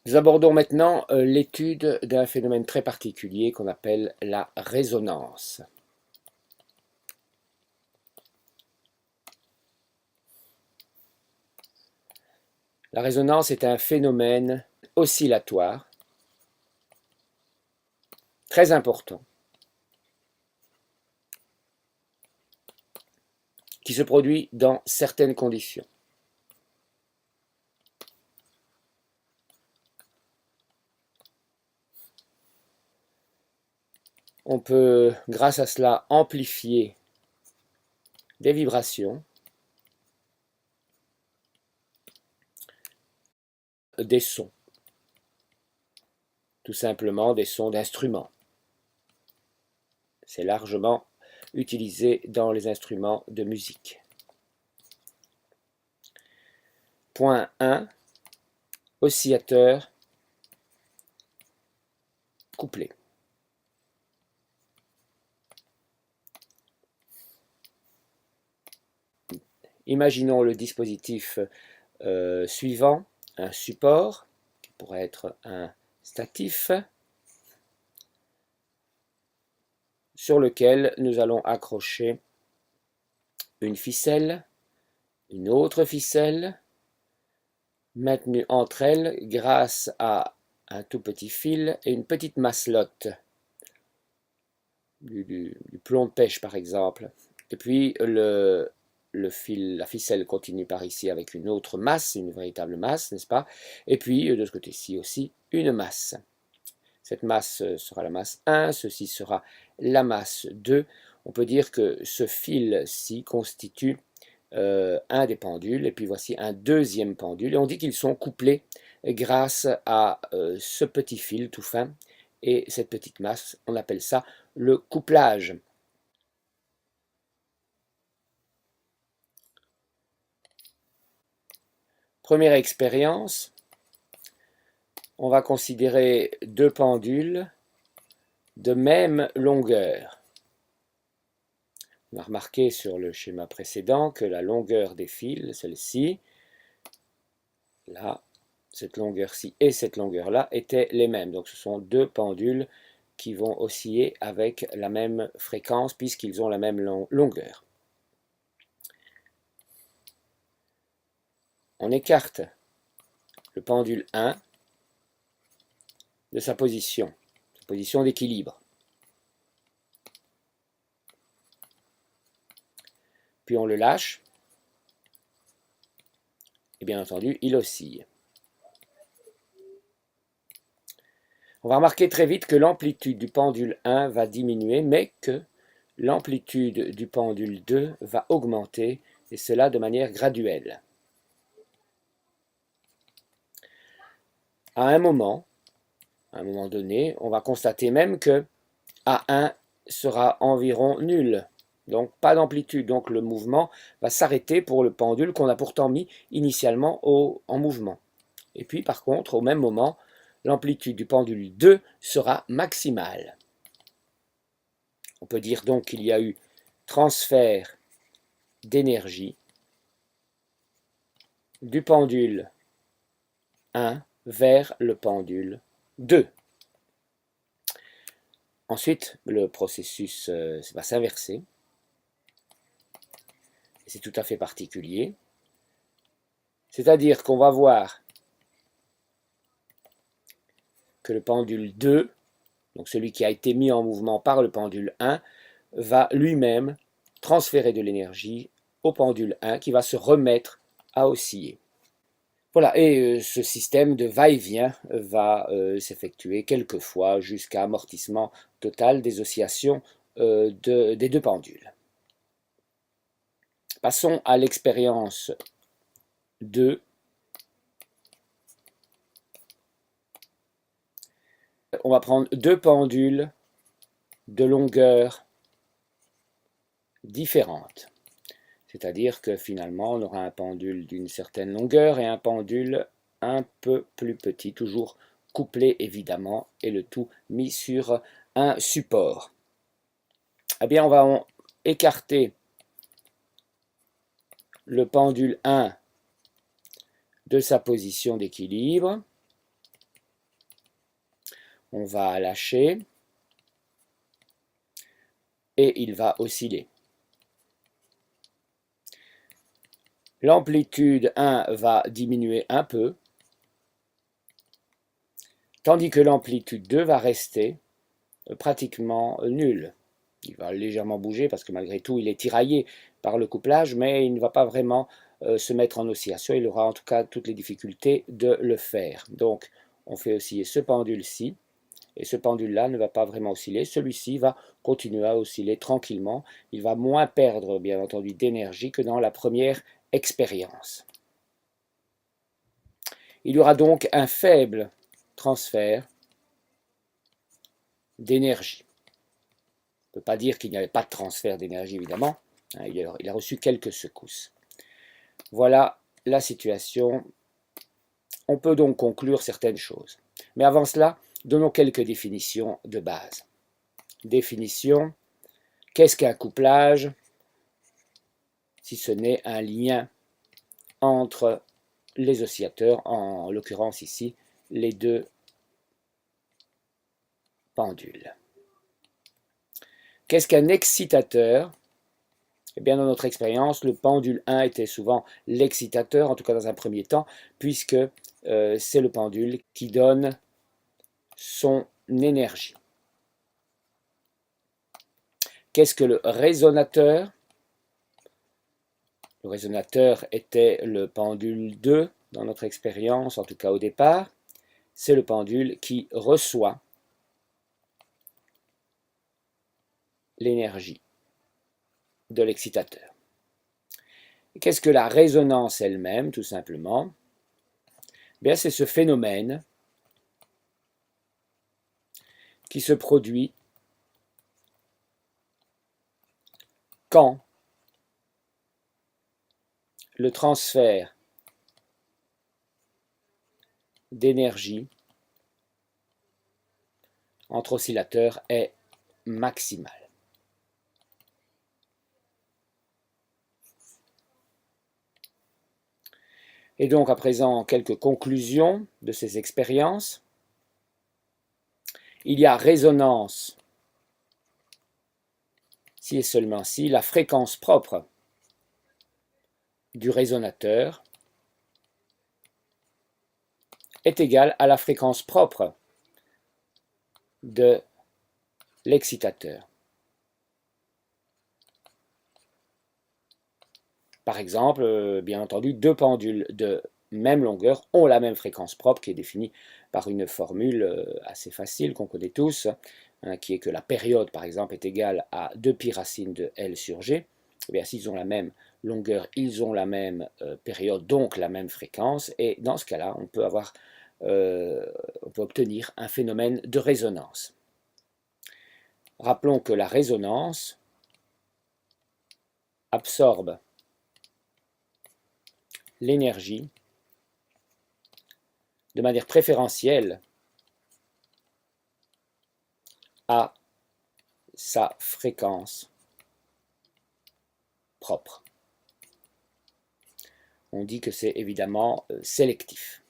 Nous abordons maintenant l'étude d'un phénomène très particulier qu'on appelle la résonance. La résonance est un phénomène oscillatoire très important qui se produit dans certaines conditions. On peut, grâce à cela, amplifier des vibrations, des sons, tout simplement des sons d'instruments. C'est largement utilisé dans les instruments de musique. Point 1, oscillateur couplé. Imaginons le dispositif suivant, un support, qui pourrait être un statif, sur lequel nous allons accrocher une ficelle, une autre ficelle, maintenue entre elles grâce à un tout petit fil et une petite masselotte, du plomb de pêche par exemple. Et puis la ficelle continue par ici avec une autre masse, une véritable masse, n'est-ce pas? Et puis de ce côté-ci aussi, une masse. Cette masse sera la masse 1, ceci sera la masse 2. On peut dire que ce fil-ci constitue un des pendules, et puis voici un deuxième pendule, et on dit qu'ils sont couplés grâce à ce petit fil tout fin et cette petite masse, on appelle ça le couplage. Première expérience, on va considérer deux pendules de même longueur. On a remarqué sur le schéma précédent que la longueur des fils, celle-ci, là, cette longueur-ci et cette longueur-là étaient les mêmes. Donc ce sont deux pendules qui vont osciller avec la même fréquence puisqu'ils ont la même longueur. On écarte le pendule 1 de sa position d'équilibre. Puis on le lâche, et bien entendu, il oscille. On va remarquer très vite que l'amplitude du pendule 1 va diminuer, mais que l'amplitude du pendule 2 va augmenter, et cela de manière graduelle. À un moment donné, on va constater même que A1 sera environ nul. Donc pas d'amplitude, donc le mouvement va s'arrêter pour le pendule qu'on a pourtant mis initialement en mouvement. Et puis par contre, au même moment, l'amplitude du pendule 2 sera maximale. On peut dire donc qu'il y a eu transfert d'énergie du pendule 1 vers le pendule 2. Ensuite, le processus va s'inverser. C'est tout à fait particulier. C'est-à-dire qu'on va voir que le pendule 2, donc celui qui a été mis en mouvement par le pendule 1, va lui-même transférer de l'énergie au pendule 1 qui va se remettre à osciller. Voilà, et ce système de va-et-vient va s'effectuer quelquefois jusqu'à amortissement total des oscillations des deux pendules. Passons à l'expérience 2. On va prendre deux pendules de longueur différente. C'est-à-dire que finalement, on aura un pendule d'une certaine longueur et un pendule un peu plus petit, toujours couplé évidemment, et le tout mis sur un support. Eh bien, on va écarter le pendule 1 de sa position d'équilibre. On va lâcher et il va osciller. L'amplitude 1 va diminuer un peu, tandis que l'amplitude 2 va rester pratiquement nulle. Il va légèrement bouger parce que malgré tout, il est tiraillé par le couplage, mais il ne va pas vraiment se mettre en oscillation. Il aura en tout cas toutes les difficultés de le faire. Donc, on fait osciller ce pendule-ci, et ce pendule-là ne va pas vraiment osciller. Celui-ci va continuer à osciller tranquillement. Il va moins perdre, bien entendu, d'énergie que dans la première expérience. Il y aura donc un faible transfert d'énergie. On ne peut pas dire qu'il n'y avait pas de transfert d'énergie, évidemment. Il a reçu quelques secousses. Voilà la situation. On peut donc conclure certaines choses. Mais avant cela, donnons quelques définitions de base. Définition, qu'est-ce qu'un couplage? Si ce n'est un lien entre les oscillateurs, en l'occurrence ici, les deux pendules. Qu'est-ce qu'un excitateur? Eh bien, dans notre expérience, le pendule 1 était souvent l'excitateur, en tout cas dans un premier temps, puisque c'est le pendule qui donne son énergie. Qu'est-ce que le résonateur? Le résonateur était le pendule 2 dans notre expérience, en tout cas au départ. C'est le pendule qui reçoit l'énergie de l'excitateur. Qu'est-ce que la résonance elle-même, tout simplement? Bien, c'est ce phénomène qui se produit quand le transfert d'énergie entre oscillateurs est maximal. Et donc, à présent, quelques conclusions de ces expériences. Il y a résonance, si et seulement si la fréquence propre du résonateur est égale à la fréquence propre de l'excitateur. Par exemple, bien entendu, deux pendules de même longueur ont la même fréquence propre qui est définie par une formule assez facile qu'on connaît tous, hein, qui est que la période, par exemple, est égale à 2π racine de L sur G. Eh bien, s'ils ont la même longueur, ils ont la même période, donc la même fréquence, et dans ce cas-là, on peut obtenir un phénomène de résonance. Rappelons que la résonance absorbe l'énergie de manière préférentielle à sa fréquence propre. On dit que c'est évidemment sélectif.